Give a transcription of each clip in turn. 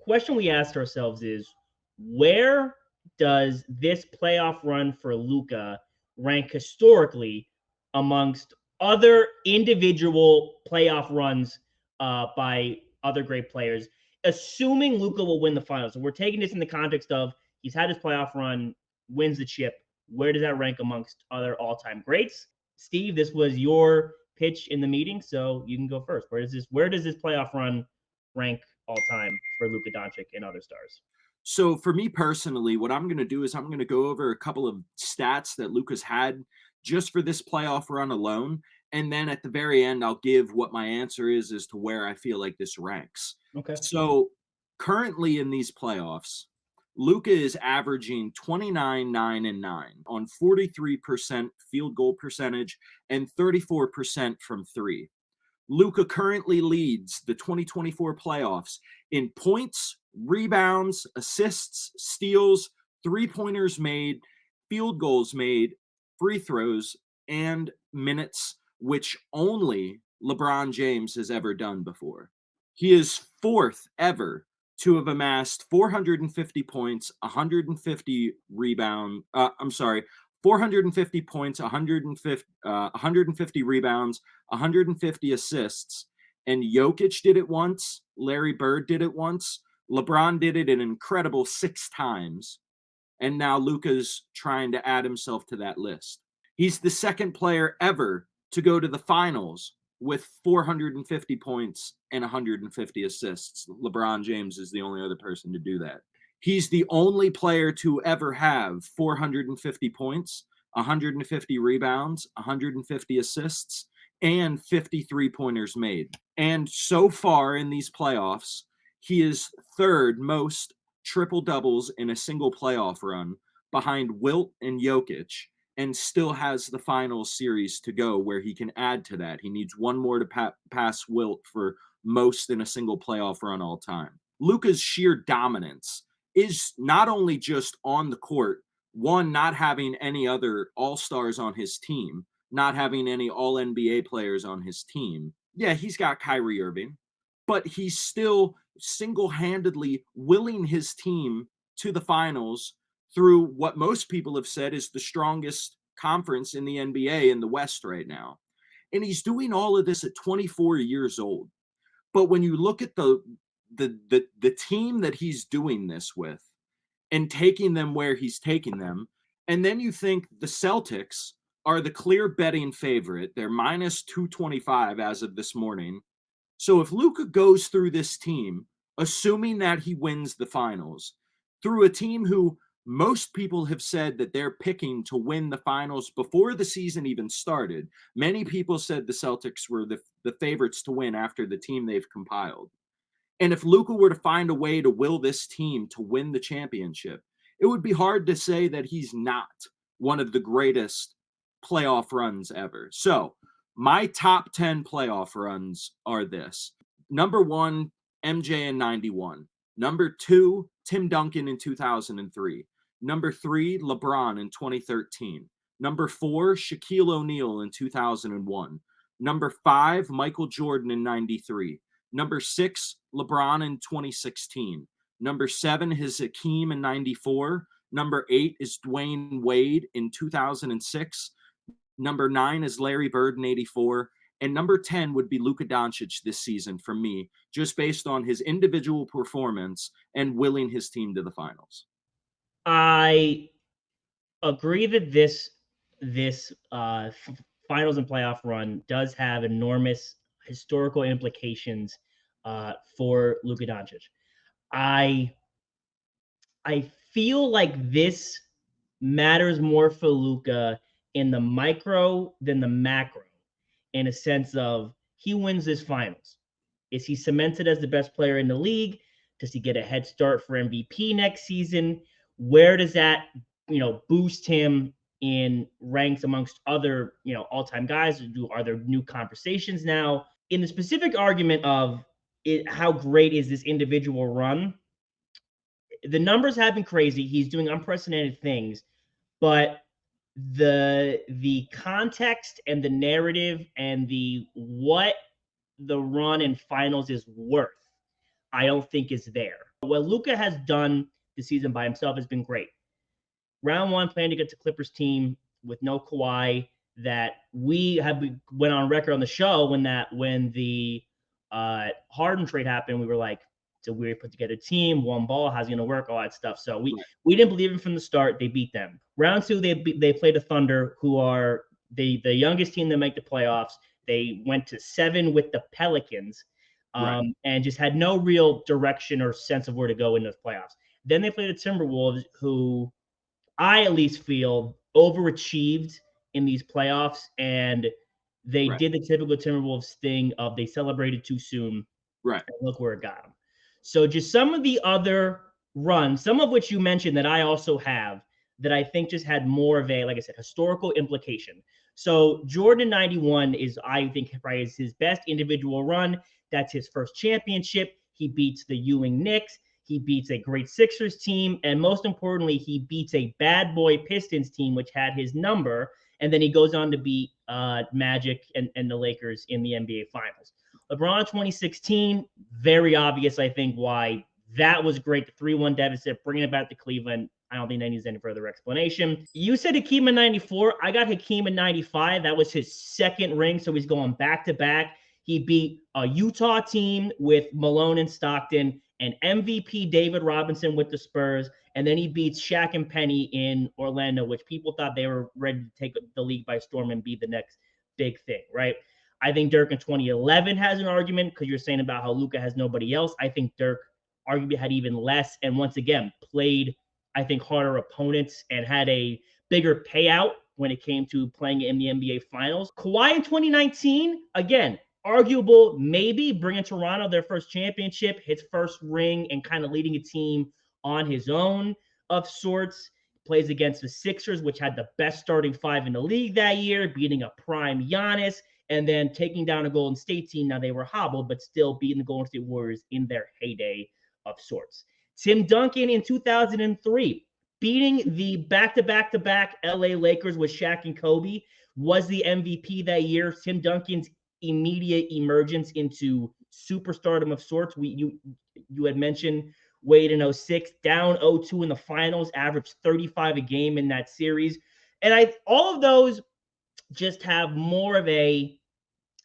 question we asked ourselves is, where does this playoff run for Luka rank historically amongst other individual playoff runs by other great players, assuming Luka will win the finals? So we're taking this in the context of he's had his playoff run, wins the chip. Where does that rank amongst other all-time greats? Steve, this was your pitch in the meeting, so you can go first. Where does this playoff run rank all time for Luka Doncic and other stars? So for me personally, what I'm going to do is I'm going to go over a couple of stats that Luka's had just for this playoff run alone. And then at the very end, I'll give what my answer is as to where I feel like this ranks. Okay. So currently in these playoffs, Luka is averaging 29, 9, and 9 on 43% field goal percentage and 34% from three. Luka currently leads the 2024 playoffs in points, rebounds, assists, steals, three-pointers made, field goals made, free throws, and minutes, which only LeBron James has ever done before. He is fourth ever to have amassed 450 points, 150 rebound. 450 points, 150 rebounds, 150 assists. And Jokic did it once. Larry Bird did it once. LeBron did it an incredible 6 times. And now Luka's trying to add himself to that list. He's the second player ever to go to the finals with 450 points and 150 assists. LeBron James is the only other person to do that. He's the only player to ever have 450 points, 150 rebounds, 150 assists, and 50 three-pointers made. And so far in these playoffs, he is third most triple-doubles in a single playoff run behind Wilt and Jokic, and still has the final series to go where he can add to that. He needs one more to pass Wilt for most in a single playoff run all time. Luka's sheer dominance is not only just on the court, one, not having any other all-stars on his team, not having any all-NBA players on his team. Yeah, he's got Kyrie Irving, but he's still single-handedly willing his team to the finals through what most people have said is the strongest conference in the NBA in the West right now. And he's doing all of this at 24 years old. But when you look at the team that he's doing this with and taking them where he's taking them, and then you think the Celtics are the clear betting favorite. They're minus 225 as of this morning. So if Luka goes through this team, assuming that he wins the finals, through a team who most people have said that they're picking to win the finals before the season even started. Many people said the Celtics were the favorites to win after the team they've compiled. And if Luka were to find a way to will this team to win the championship, it would be hard to say that he's not one of the greatest playoff runs ever. So my top 10 playoff runs are this. Number 1, MJ in 91. Number 2, Tim Duncan in 2003. Number 3, LeBron in 2013. Number 4, Shaquille O'Neal in 2001. Number 5, Michael Jordan in 93. Number 6, LeBron in 2016. Number 7 is Hakeem in 94. Number 8 is Dwayne Wade in 2006. Number 9 is Larry Bird in 84. And number 10 would be Luka Doncic this season for me, just based on his individual performance and willing his team to the finals. I agree that this finals and playoff run does have enormous historical implications for Luka Doncic. I feel like this matters more for Luka in the micro than the macro, in a sense of he wins this finals. Is he cemented as the best player in the league? Does he get a head start for MVP next season? Where does that, boost him in ranks amongst other, all-time guys? Are there new conversations now? In the specific argument of how great is this individual run, the numbers have been crazy. He's doing unprecedented things, but the context and the narrative and what the run and finals is worth, I don't think is there. What Luka has done this season by himself has been great. Round one, playing against the Clippers team with no Kawhi, that we went on record on the show when the Harden trade happened. We were like, it's a weird put together team, one ball, how's it going to work, all that stuff. So we didn't believe him from the start. They beat them. Round two, they played the Thunder, who are the youngest team that make the playoffs. They went to 7 with the Pelicans, and just had no real direction or sense of where to go in those playoffs. Then they played the Timberwolves, who I at least feel overachieved in these playoffs, and they did the typical Timberwolves thing of they celebrated too soon. Right. And look where it got them. So just some of the other runs, some of which you mentioned that I also have, that I think just had more of a, like I said, historical implication. So Jordan 91 is, I think, probably is his best individual run. That's his first championship. He beats the Ewing Knicks. He beats a great Sixers team. And most importantly, he beats a bad boy Pistons team, which had his number. And then he goes on to beat Magic and the Lakers in the NBA Finals. LeBron 2016, very obvious, I think, why that was great. The 3-1 deficit, bringing it back to Cleveland. I don't think that needs any further explanation. You said Hakeem in 94. I got Hakeem in 95. That was his second ring, so he's going back-to-back. He beat a Utah team with Malone and Stockton, and MVP David Robinson with the Spurs, and then he beats Shaq and Penny in Orlando, which people thought they were ready to take the league by storm and be the next big thing, right? I think Dirk in 2011 has an argument because you're saying about how Luka has nobody else. I think Dirk arguably had even less, and once again, played, I think, harder opponents and had a bigger payout when it came to playing in the NBA Finals. Kawhi in 2019, again, arguable, maybe bringing Toronto their first championship, his first ring, and kind of leading a team on his own of sorts. Plays against the Sixers, which had the best starting 5 in the league that year, beating a prime Giannis, and then taking down a Golden State team. Now they were hobbled, but still beating the Golden State Warriors in their heyday of sorts. Tim Duncan in 2003, beating the back-to-back-to-back LA Lakers with Shaq and Kobe, was the MVP that year. Tim Duncan's immediate emergence into superstardom of sorts. You had mentioned Wade in 06, down 0-2 in the finals, averaged 35 a game in that series. And all of those just have more of a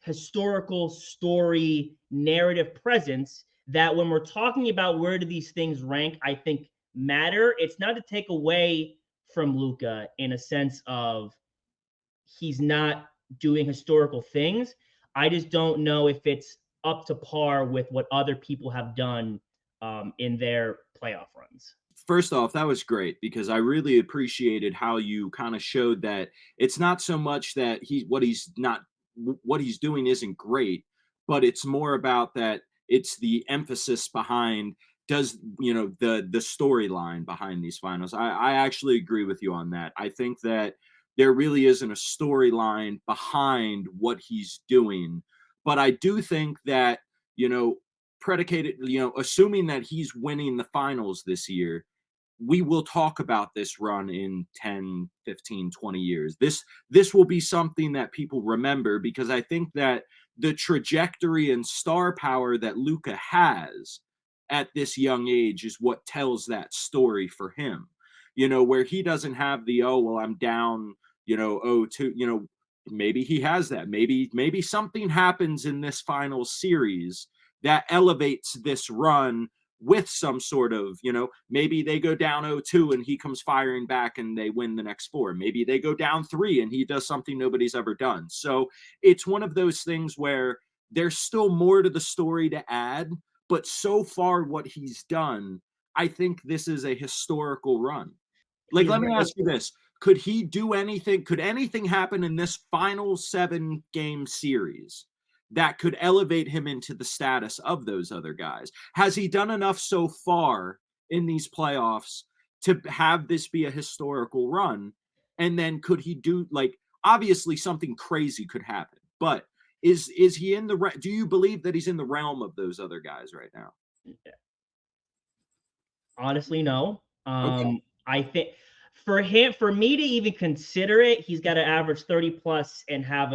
historical story narrative presence that when we're talking about where do these things rank, I think matter. It's not to take away from Luka in a sense of he's not doing historical things. I just don't know if it's up to par with what other people have done in their playoff runs. First off, that was great because I really appreciated how you kind of showed that it's not so much that what he's doing isn't great, but it's more about that it's the emphasis behind the storyline behind these finals. I actually agree with you on that. I think that there really isn't a storyline behind what he's doing. But I do think that, predicated, assuming that he's winning the finals this year, we will talk about this run in 10, 15, 20 years. This will be something that people remember because I think that the trajectory and star power that Luka has at this young age is what tells that story for him. Where he doesn't have the, oh, well, I'm down, 0-2, maybe he has that. Maybe something happens in this final series that elevates this run with some sort of, maybe they go down 0-2 and he comes firing back and they win the next 4. Maybe they go down 3 and he does something nobody's ever done. So it's one of those things where there's still more to the story to add, but so far what he's done, I think this is a historical run. Like, let me ask you this. Could he do anything? Could anything happen in this final 7-game series that could elevate him into the status of those other guys? Has he done enough so far in these playoffs to have this be a historical run? And then could he do, like, obviously something crazy could happen, but is he in the, do you believe that he's in the realm of those other guys right now? Honestly, no. Okay. I think for me to even consider it, he's got to average 30 plus and have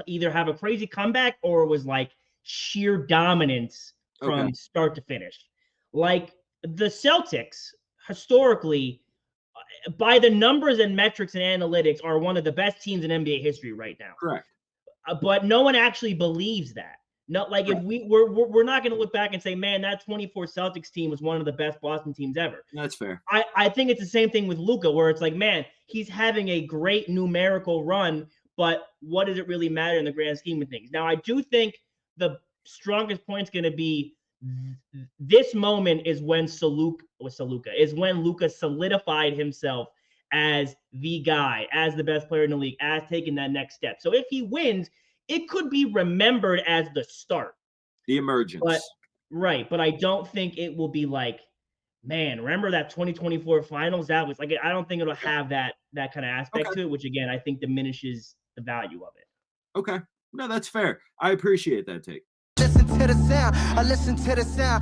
either have a crazy comeback or was like sheer dominance from start to finish. Like the Celtics historically, by the numbers and metrics and analytics, are one of the best teams in NBA history right now. Correct. But no one actually believes that. Not like if we're not going to look back and say, man, that 24 Celtics team was one of the best Boston teams ever. That's fair. I think it's the same thing with Luka, where it's like, man, he's having a great numerical run, but what does it really matter in the grand scheme of things? Now, I do think the strongest point is going to be this moment is when Luka solidified himself as the guy, as the best player in the league, as taking that next step. So if he wins, it could be remembered as the start. The emergence. But I don't think it will be like, man, remember that 2024 finals? That was like, I don't think it'll have that kind of aspect to it, which again, I think diminishes the value of it. Okay. No, that's fair. I appreciate that take. Listen to the sound. I listen to the sound.